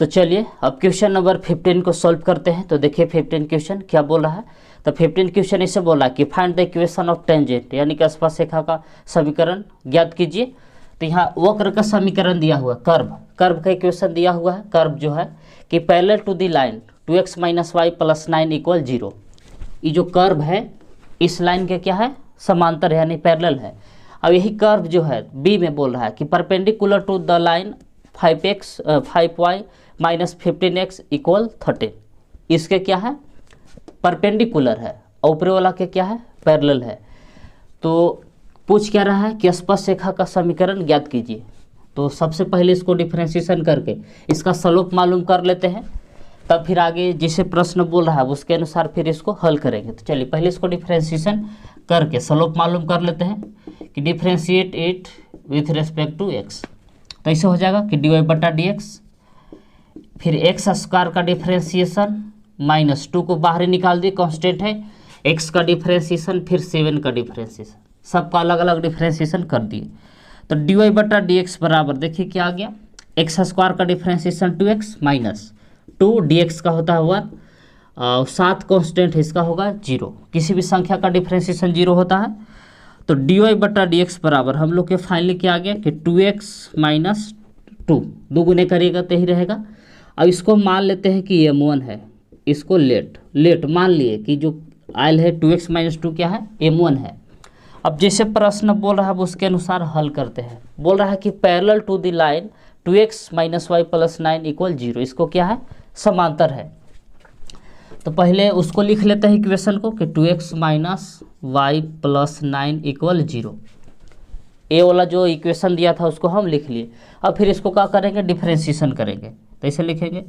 तो चलिए अब क्वेश्चन नंबर 15 को सॉल्व करते हैं। तो देखिए 15 क्वेश्चन क्या बोल रहा है। तो 15 क्वेश्चन इसे बोला कि find the equation of tangent, यानी कि स्पर्शरेखा का समीकरण ज्ञात कीजिए। तो यहाँ वक्र का समीकरण दिया हुआ, कर्व का इक्वेशन दिया हुआ है। कर्व जो है कि parallel to the line 2x - y + 9 = 0। ये जो कर्व है इस लाइन के क्या है, समांतर है, यानी पैरेलल है। अब यही कर्व जो है बी में बोल रहा है कि perpendicular to the line 5y - 15x = 13। इसके क्या है, परपेंडिकुलर है, और ऊपरी वाला के क्या है, पैरेलल है। तो पूछ क्या रहा है कि स्पर्शरेखा का समीकरण ज्ञात कीजिए। तो सबसे पहले इसको डिफरेंशिएशन करके इसका स्लोप मालूम कर लेते हैं, तब फिर आगे जिसे प्रश्न बोल रहा है उसके अनुसार फिर इसको हल करेंगे। तो चलिए पहले इसको डिफरेंशिएशन करके स्लोप मालूम कर लेते हैं कि differentiate it with respect to x। तो ऐसे हो जाएगा कि dy/dx, फिर x स्क्वायर का डिफरेंशिएशन -2 को बाहर निकाल दिए, कांस्टेंट है, x का डिफरेंशिएशन, फिर 7 का डिफरेंशिएशन, सबका अलग अलग डिफरेंशिएशन कर दिए। तो dy/dx बराबर देखिए क्या आ गया, x स्क्वायर का डिफरेंशिएशन 2x - 2 dx का होता है 1, और 7 कांस्टेंट है इसका होगा 0। किसी भी संख्या का डिफरेंशिएशन 0 होता है। तो dy/dx बराबर हम लोग के फाइनली क्या आ गया कि 2x - 2, 2 गुने करिएगा तो ही रहेगा। अब इसको मान लेते हैं कि m1 है, इसको लेट मान लिए कि जो आयल है 2x - 2 क्या है, m1 है। अब जैसे प्रश्न बोल रहा है उसके अनुसार हल करते हैं। बोल रहा है कि parallel to the line 2x - y + 9 = 0, इसको क्या है, समांतर है। तो पहले उसको लिख लेते हैं इक्वेशन को कि 2x - y + 9 = 0। ए वाला जो इक्वेशन दिया था उसको हम लिख लिए। अब फिर इसको क्या करेंगे, डिफरेंशिएशन करेंगे। तो ऐसे लिखेंगे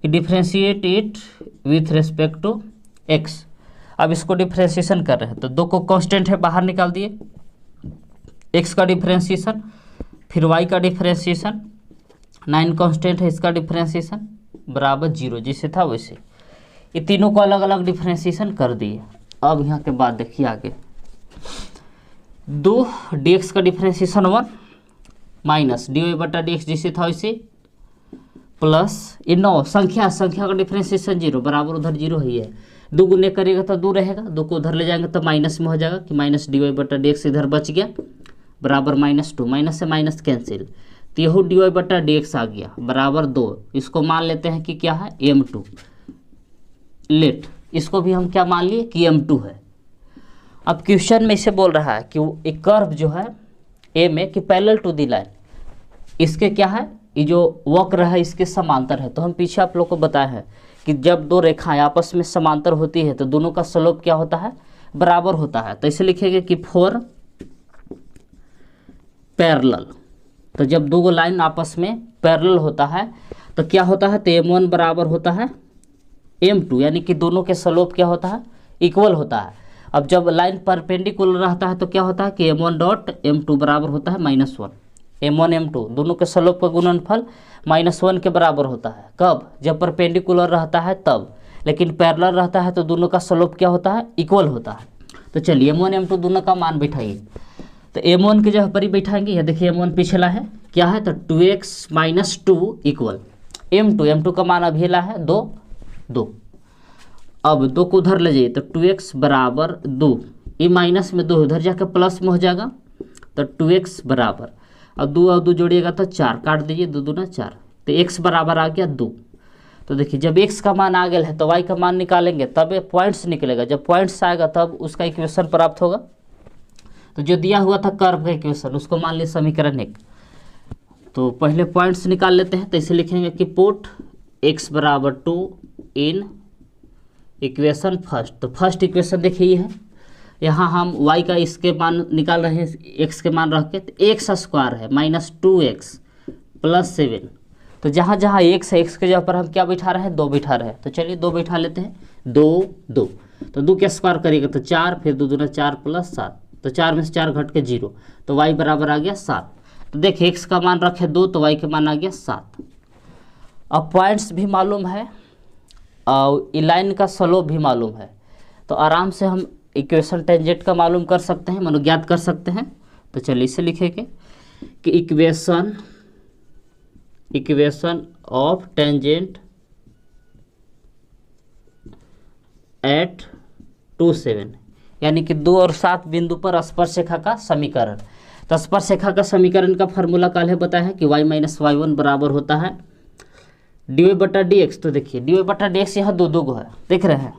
कि differentiate it with respect to x। अब इसको डिफरेंशिएशन कर रहे हैं, तो 2 को कांस्टेंट है बाहर निकाल दिए, x का डिफरेंशिएशन, फिर y का डिफरेंशिएशन, 9 कांस्टेंट है इसका डिफरेंशिएशन बराबर 0, जैसे था वैसे। ये तीनों को अलग अलग डिफरेंशिएशन कर दिए। अब यहाँ के बाद देखिए आगे 2 dx का डिफरेंशिएशन 1 माइनस dy/dx जैसे था वैसे, प्लस ये 9 संख्या का डिफरेंशिएशन 0 बराबर उधर 0 ही है। 2 गुने करेगा तो 2 रहेगा, 2 को उधर ले जाएंगे तो माइनस में हो जाएगा कि माइनस dy/dx इधर बच गया बराबर -2, माइनस से माइनस कैंसिल, तो यह dy/dx आ गया बराबर 2। इसको मान लेते हैं कि क्या है, m2। लेट इसको भी हम क्या मान लिए कि m2 है। अब क्वेश्चन में इसे बोल रहा है कि एक कर्व जो है ए में कि पैरेलल टू द लाइन, इसके क्या है, ये जो वक्र है इसके समांतर है। तो हम पीछे आप लोग को बताए हैं कि जब 2 रेखाएं आपस में समांतर होती है तो दोनों का स्लोप क्या होता है, बराबर होता है। तो इसे लिखेंगे कि फॉर पैरेलल, तो जब 2 लाइन आपस में पैरेलल होता है तो क्या होता है, तो m1 बराबर होता है m2, यानी कि दोनों के स्लोप क्या होता है, इक्वल होता है। अब जब लाइन परपेंडिकुलर रहता है तो क्या होता है कि m1.m2 बराबर होता है -1। m1 m2 दोनों के स्लोप का गुणनफल -1 के बराबर होता है। कब, जब परपेंडिकुलर रहता है तब, लेकिन पैरेलल रहता है तो दोनों का स्लोप क्या होता है, इक्वल होता है। तो चलिए m1 m2 दोनों का मान बैठाइए। तो m1 की जगह पर ही बैठाएंगे, या देखिए m1 पिछला है क्या है, तो 2x - 2 = m2 का मान अभी ला है 2। अब 2 को उधर ले जाइए तो 2x बराबर 2, ये माइनस में 2 उधर जाकर प्लस में हो जाएगा, तो 2x बराबर, अब 2 और 2 जोड़िएगा तो 4, काट दीजिए, 2 दूना 4, तो x बराबर आ गया 2। तो देखिए जब x का मान आ गया है तो y का मान निकालेंगे तब ये पॉइंट्स निकलेगा, जब पॉइंट्स आएगा तब उसका इक्वेशन प्राप्त होगा। तो जो दिया हुआ था कर्व का इक्वेशन उसको मान लीजिए समीकरण 1। तो पहले पॉइंट्स निकाल लेते हैं। तो इसे लिखेंगे कि पुट x बराबर 2 इन इक्वेशन फर्स्ट। तो फर्स्ट इक्वेशन देखिए ये है, यहाँ हम y का इसके मान निकाल रहे हैं, x के मान रख के, तो x स्क्वायर है -2x + 7। तो जहाँ जहाँ x है, x के जगह पर हम क्या बैठा रहे हैं, 2 बैठा रहे हैं। तो चलिए 2 बैठा लेते हैं, 2 तो 2 के स्क्वायर करिएगा तो 4, फिर 2 दूना 4 + 7, तो 4 में से 4 घट के 0, तो y बराबर आ गया 7। तो देखिए x का मान रखे 2 तो y के मान आ गया 7। अब पॉइंट्स भी मालूम है और लाइन का स्लोप भी मालूम है, तो आराम से हम इक्वेशन टेंजेंट का मालूम कर सकते हैं, मानो ज्ञात कर सकते हैं। तो चलिए इसे लिखेंगे कि equation equation of tangent at 2 7, यानी कि 2 और 7 बिंदु पर स्पर्शरेखा का समीकरण। तो स्पर्शरेखा का समीकरण का फॉर्मूला काल है बताया है कि y माइनस y1 बराबर होता है dy बटा dx। तो देखिए dy बटा dx यहाँ दो गो है, देख रहे हैं,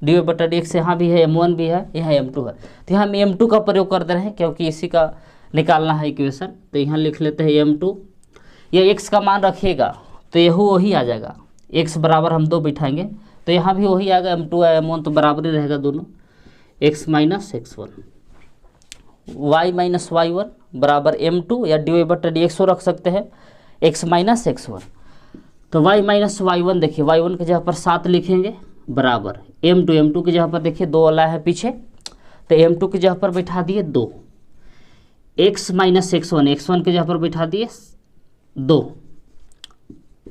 dy बटा dx यहाँ भी है, m1 भी है, यहाँ m2 है। तो यहाँ हम m2 का प्रयोग कर दे रहे हैं क्योंकि इसी का निकालना है इक्वेशन। तो यहाँ लिख लेते हैं m2, यह x का मान रखिएगा तो यह वही आ जाएगा, x बराबर हम 2 बिठाएंगे तो यहाँ भी वही आएगा, m2 है m1 तो बराबर ही रहेगा दोनों, x minus x1, y minus y1 बराबर m2 या dy बटा dx रख सकते हैं x माइनस x1। तो y माइनस y1 देखिए y1 की जगह पर 7 लिखेंगे बराबर m2 की जगह पर देखिए 2 वाला है पीछे, तो m2 की जगह पर बैठा दिए 2, x माइनस x1 की जगह पर बैठा दिए 2।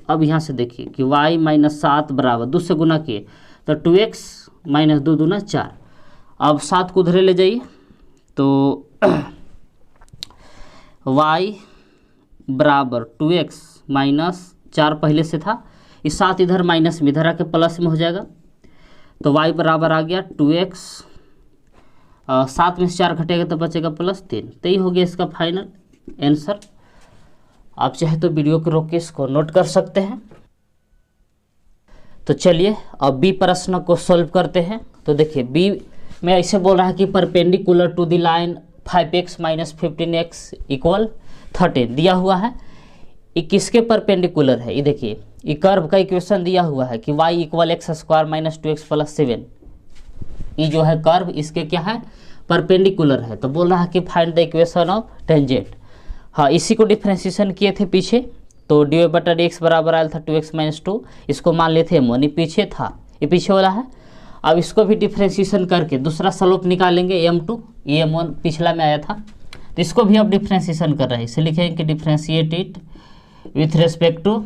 अब यहाँ से देखिए कि y माइनस 7 बराबर 2 से गुना किए तो 2x माइनस 2 दूना 4। अब 7 को उधरे ले जाइए तो y बराबर 2x माइनस 4 पहले से था, इस 7 इधर माइनस में, इधर आके प्लस में हो जाएगा। तो y बराबर आ गया 2x, 7 में से 4 घटेगा तो बचेगा +3। तो ये हो गया इसका फाइनल आंसर। आप चाहे तो वीडियो को रोक के इसको नोट कर सकते हैं। तो चलिए अब बी प्रश्न को सॉल्व करते हैं। तो देखिए बी में ऐसे बोल रहा है कि perpendicular to the line 5x minus 15x equal 13 दिया हुआ है। ये किसके परपेंडिकुलर है, ये देखिए ये कर्व का इक्वेशन दिया हुआ है कि y equal x square minus 2x plus 7। ये जो है कर्व इसके क्या है, परपेंडिकुलर है। तो बोल रहा है कि find the equation of tangent. हाँ, इसी को डिफ्रेंशिएशन किए थे पीछे, तो डी बटा डी एक्स बराबर आया था 2x माइनस 2, इसको मान लिए थे m1, ये पीछे था, ये पीछे वाला है। अब इसको भी डिफ्रेंशिएशन करके दूसरा स्लोप निकालेंगे m2, ये m1 पिछला में आया था, तो इसको भी अब डिफ्रेंशिएशन कर रहे हैं। इसे लिखेंगे कि differentiate it with respect to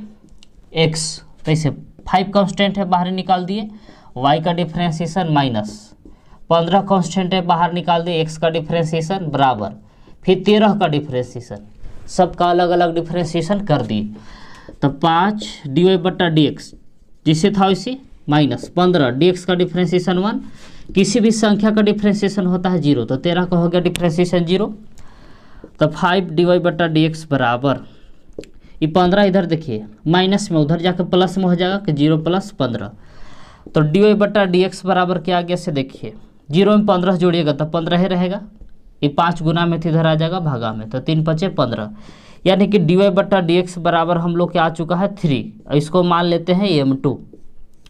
x। तो इसे 5 कांस्टेंट है बाहर निकाल दिए, y का डिफ्रेंशिएशन माइनस 15 कांस्टेंट है बाहर निकाल दिए, x का डिफ्रेंशिएशन बराबर फिर 13 का डिफ्रेंशिएशन, सबका अलग अलग डिफ्रेंशिएशन कर दिए। तो 5 डी बटा डी एक्स जिसे था वैसे माइनस 15 डी एक्स का डिफ्रेंशिएशन 1, किसी भी संख्या का डिफ्रेंशिएशन होता है 0, तो 13 का हो गया डिफ्रेंशिएशन 0। तो 5 डी बटा डी एक्स बराबर ये 15 इधर देखिए माइनस में, उधर जाकर प्लस में हो जाएगा कि 0 प्लस 15। तो डी बटा डी एक्स बराबर क्या आ गया से देखिए 0 में 15 जोड़िएगा तो 15 ही रहेगा, ये 5 गुना में इधर आ जाएगा भागा में, तो 3 5 15, यानी कि डी बटा डी एक्स बराबर हम लोग क्या आ चुका है 3। इसको मान लेते हैं m2,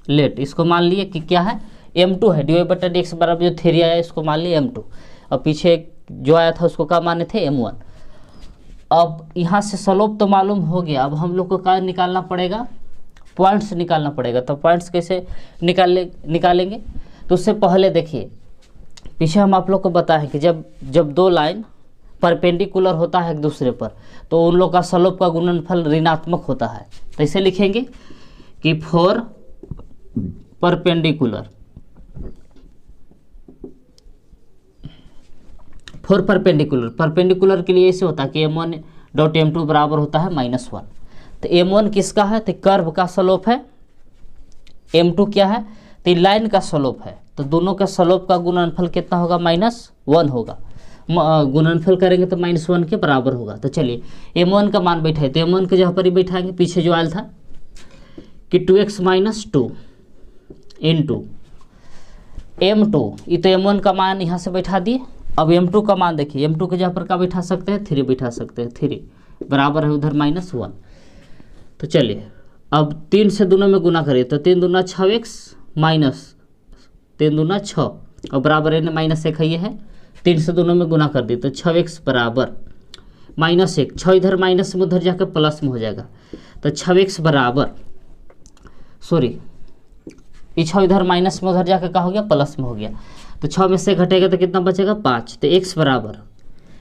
लेट इसको मान लिए कि क्या है m2 है, डी बटा डी एक्स बराबर जो 3 आया इसको मान लिए m2, और पीछे जो आया था उसको क्या माने थे m1। अब यहाँ से स्लोप तो मालूम हो गया, अब हम लोग को क्या निकालना पड़ेगा, पॉइंट्स निकालना पड़ेगा। तो पॉइंट्स कैसे निकालेंगे, तो उससे पहले देखिए पीछे हम आप लोग को बताएं कि जब दो लाइन परपेंडिकुलर होता है एक दूसरे पर तो उन लोग का स्लोप का गुणनफल ऋणात्मक होता है। तो इसे लिखेंगे कि फॉर परपेंडिकुलर के लिए ऐसे होता है कि m1 डॉट m2 बराबर होता है -1। तो m1 किसका है, तो कर्व का स्लोप है, m2 क्या है, तो लाइन का स्लोप है। तो दोनों का स्लोप का गुणनफल कितना होगा, -1 होगा, गुणनफल करेंगे तो -1 के बराबर होगा। तो चलिए m1 का मान बैठाए, तो m1 के जगह पर ही बैठाएंगे, पीछे जो आयल था कि 2x माइनस 2 इंटू m2, ये तो m1 का मान यहाँ से बैठा दिए। अब m2 का मान देखिए, m2 के जगह पर क्या बैठा सकते हैं, 3 बैठा सकते हैं, 3 बराबर है उधर -1। तो चलिए अब 3 से दोनों में गुना करिए, तो 3 दूना 6x माइनस 3 दूना 6 और बराबर है -1 है, ये है, 3 से दोनों में गुना कर दिए तो 6x बराबर -1, 6 इधर माइनस में उधर जाकर प्लस में हो जाएगा। तो 6x बराबर ये 6 इधर माइनस में उधर जाकर क्या हो गया, प्लस में हो गया। तो 6 में से घटेगा तो कितना बचेगा 5। तो x बराबर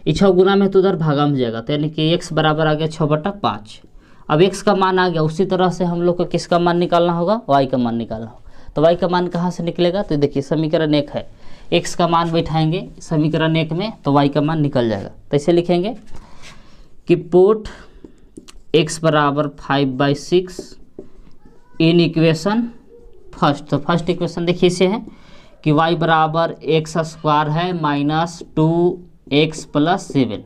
ये 6 गुना में तो उधर भागा में जाएगा, तो यानी कि x बराबर आ गया 6/5। अब x का मान आ गया, उसी तरह से हम लोग को किसका मान निकालना होगा, y का मान निकालना होगा। तो y का मान कहाँ से निकलेगा, तो देखिए समीकरण 1 है, x का मान बैठाएंगे समीकरण 1 में तो y का मान निकल जाएगा। तो इसे लिखेंगे कि पुट x बराबर 5/6 इन इक्वेशन फर्स्ट। तो फर्स्ट इक्वेशन देखिए इसे है कि y बराबर एक्स स्क्वायर है माइनस 2x प्लस 7,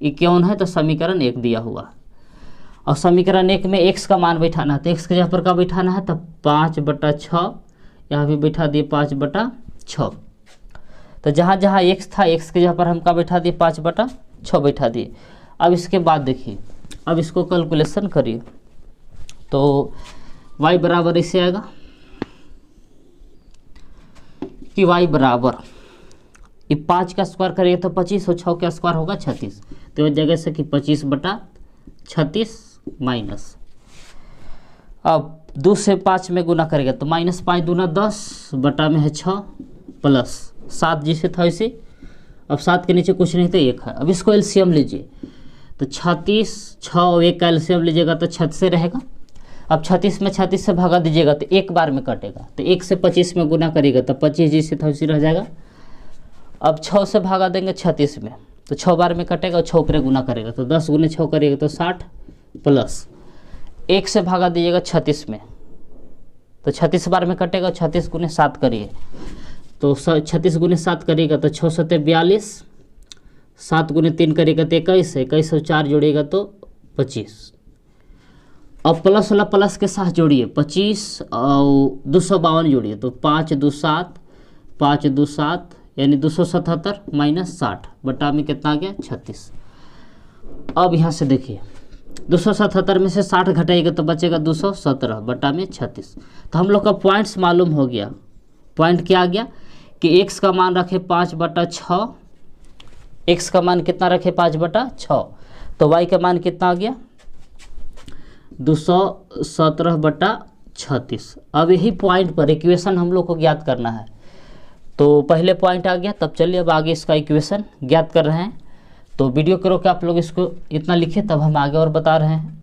ये क्यों है? तो समीकरण 1 दिया हुआ और समीकरण 1 में x का मान बैठाना है। तो x के जगह पर का बैठाना है? तो 5/6, यहाँ भी बैठा दिए 5/6। तो जहाँ जहाँ x था x के जगह पर हम का बैठा दिए 5/6 बैठा दिए। अब इसके बाद देखिए, अब इसको कैलकुलेशन करिए तो y बराबर इसे आएगा कि y बराबर ये 5 का स्क्वायर करिएगा तो 25 और 6 का स्क्वायर होगा 36। तो इस जगह से कि 25/36 माइनस, अब 2 से 5 में गुना करेगा तो -5 दूना 10 बटा में है 6 प्लस 7 जिसे था इसे। अब 7 के नीचे कुछ नहीं तो 1 है। अब इसको एलसीएम लीजिए तो 36, 6 और 1 का एलसीएम लीजिएगा तो 36 रहेगा। अब 36 में 36 से भागा दीजिएगा तो एक बार में कटेगा। तो 1 से 25 में गुना करिएगा तो 25 जिसे था उसी रह जाएगा। अब 6 से भागा देंगे 36 में तो 6 बार में कटेगा और 6 पर गुना करेगा तो 10 गुने 6 करिएगा तो 60 प्लस 1 से भागा दीजिएगा 36 में तो 36 बार में कटेगा। 36 गुने 7 करिए तो 36 गुने 7 करिएगा तो 6 सत्ते 42, 7 गुने 3 करिएगा तो 21, 21 और 4 जोड़िएगा तो 25। अब प्लस वाला प्लस के साथ जोड़िए 25 और 252 जोड़िए तो 5 2 7, 5 2 7 यानी 277 माइनस 60 बटा में कितना आ गया 36। अब यहाँ से देखिए 277 में से 60 घटाइएगा तो बचेगा 217 बटा में 36। तो हम लोग का पॉइंट्स मालूम हो गया। पॉइंट क्या आ गया कि x का मान रखे 5/6, x का मान कितना रखे 5/6, तो y का मान कितना आ गया 217/36। अब यही पॉइंट पर इक्वेशन हम लोग को ज्ञात करना है। तो पहले पॉइंट आ गया, तब चलिए अब आगे इसका इक्वेशन ज्ञात कर रहे हैं। तो वीडियो करो कि आप लोग इसको इतना लिखे तब हम आगे और बता रहे हैं।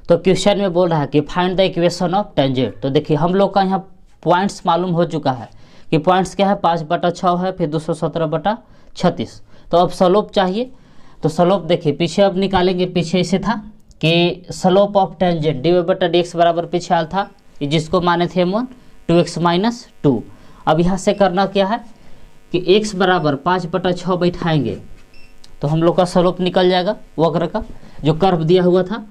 तो क्वेश्चन में बोल रहा है कि find the equation of tangent. तो देखिए हम लोग का यहाँ पॉइंट्स मालूम हो चुका है कि पॉइंट्स क्या है 5/6 है, फिर 217/36। तो अब स्लोप चाहिए। तो स्लोप देखिए पीछे अब निकालेंगे। पीछे इसे था कि स्लोप ऑफ टेंजेंट dy/dx बराबर पीछे आल था जिसको माने थे हम 2x - 2। अब यहाँ से करना क्या है कि x बराबर 5/6 बैठाएंगे तो हम लोग का स्लोप निकल जाएगा वक्र का जो कर्व दिया हुआ था।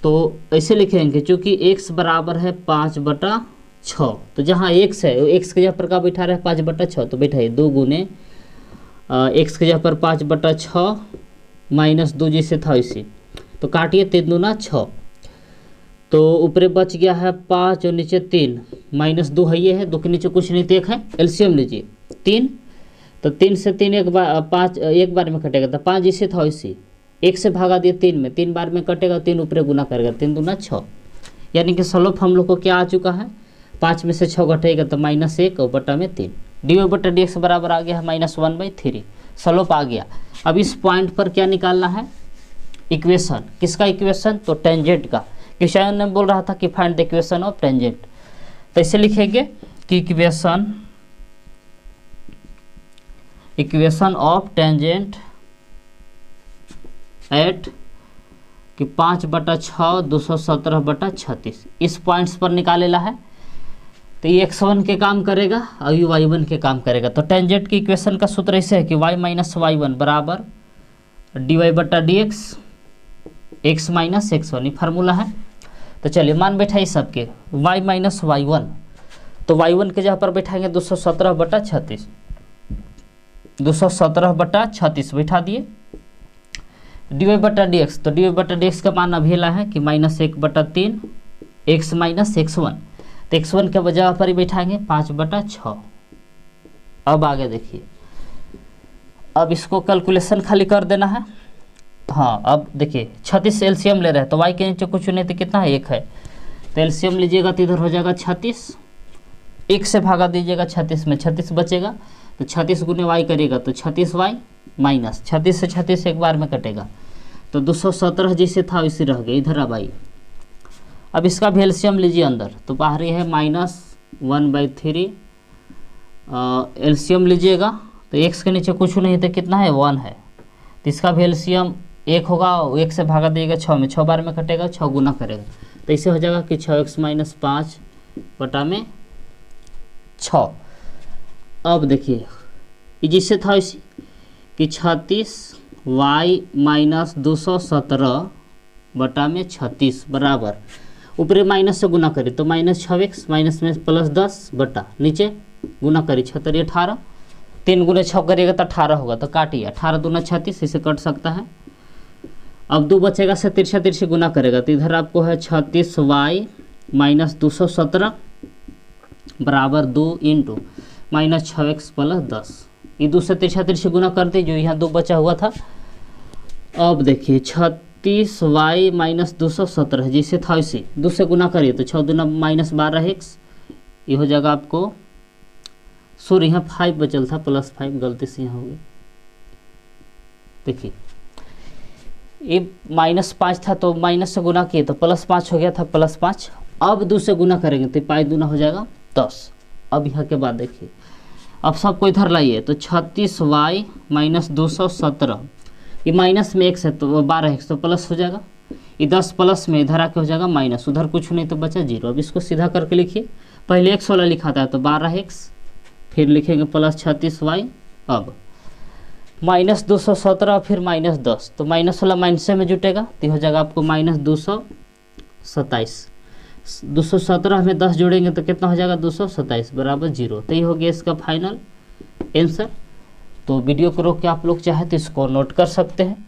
तो ऐसे लिखेंगे चूँकि x बराबर है 5/6, तो जहाँ x है x के जगह पर का बैठा रहे 5/6 तो बैठाइए 2 गुने x के जगह पर 5/6 माइनस 2 जिसे था इसी। तो काटिए 3 दूना 6, तो ऊपरे बच गया है 5 और नीचे 3 माइनस 2 है, ये है 2 के नीचे कुछ नहीं तो 1 है। एलसीएम लीजिए 3, तो 3 से 3 एक बार 5 एक बार में कटेगा तो 5 जिसे था इसी। 1 से भागा दिए 3 में, 3 बार में कटेगा, 3 ऊपरे गुना करेगा 3 दूना 6। यानी कि स्लोप हम लोग को क्या आ चुका है 5 में से 6 घटेगा तो -1 और बटा में 3 dy/dx बराबर आ गया है -1/3। स्लोप आ गया। अब इस पॉइंट पर क्या निकालना है इक्वेशन। किसका इक्वेशन? तो टेंजेंट का। क्वेश्चन ने बोल रहा था कि find the equation of tangent. तो इसे लिखेंगे कि इक्वेशन ऑफ टेंजेंट एट कि 5/6 217/36 इस पॉइंट्स पर निकालेला है। तो ये x1 के काम करेगा और ये y1 के काम करेगा। तो टेंजेंट की इक्वेशन का सूत्र ऐसे है कि y - y1 बराबर dy/dx x - x1, ये फार्मूला है। तो चलिए मान बैठाइए सबके y - y1, तो y1 के जगह पर बैठाएंगे 217/36, 217/36 बैठा दिए। dy/dx, तो dy/dx का मान अभी है कि -1/3 x - x1, तो x1 के जगह पर ही बैठाएंगे 5/6। अब आगे देखिए, अब इसको कैलकुलेशन खाली कर देना है। हाँ अब देखिए 36 एलसीएम ले रहे हैं तो y के नीचे कुछ नहीं तो कितना है 1 है। तो एलसीएम लीजिएगा तो इधर हो जाएगा 36, 1 से भागा दीजिएगा 36 में, 36 बचेगा तो 36 गुने y करेगा तो 36y माइनस 36 से 36 एक बार में कटेगा तो 217 जैसे था वैसे रह गया। इधर अब आई, अब इसका भी एलसीएम लीजिए अंदर तो बाहरी है -1/3। एलसीएम लीजिएगा तो x के नीचे कुछ नहीं तो कितना है 1 है। तो इसका भी एलसीएम 1 होगा, 1 से भागा देगा 6 में, 6 बार में कटेगा, 6 गुना करेगा, तो इसे हो जाएगा कि 6x - 5 बटा में 6। अब देखिए जिससे था इसी कि 36y - 217 बटा में 36 बराबर, ऊपरी माइनस से गुना करी तो -6x माइनस में +10 बटा नीचे गुना करी 6 × 18, 3 × 6 करिएगा तो 18 होगा, तो काटिए 18 दूना 36, इसे कट सकता है। अब 2 बचेगा से तिरछा गुना करेगा तो इधर आपको है 36y - 217 बराबर 2 × -6x + 10, ये 2 से तिरछा गुना कर दी, जो यहाँ 2 बचा हुआ था। अब देखिए 36y - 217 जैसे था इसे 2 से गुना करिए तो 6 दूना -12x, ये हो जाएगा आपको, सॉरी यहाँ 5 बचल था, +5 गलती से यहाँ हो गई। देखिए ये -5 था तो माइनस से गुना किए तो +5 हो गया था, +5। अब 2 से गुना करेंगे तो 5 दूना हो जाएगा 10। अब यहाँ के बाद देखिए, अब सबको इधर लाइए तो 36y - 217, ये माइनस में x है तो 12x तो प्लस हो जाएगा, ये 10 प्लस में इधर आके हो जाएगा माइनस, उधर कुछ नहीं तो बचा 0। अब इसको सीधा करके लिखिए, पहले x वाला लिखा था तो 12x, फिर लिखेंगे प्लस 36y, अब -217 फिर -10, तो माइनस वाला माइनस में जुटेगा तो हो जाएगा आपको -227। 217 में 10 जोड़ेंगे तो कितना हो जाएगा 227 बराबर 0। तो ये हो गया इसका फाइनल आंसर। तो वीडियो को रोक के आप लोग चाहे तो इसको नोट कर सकते हैं।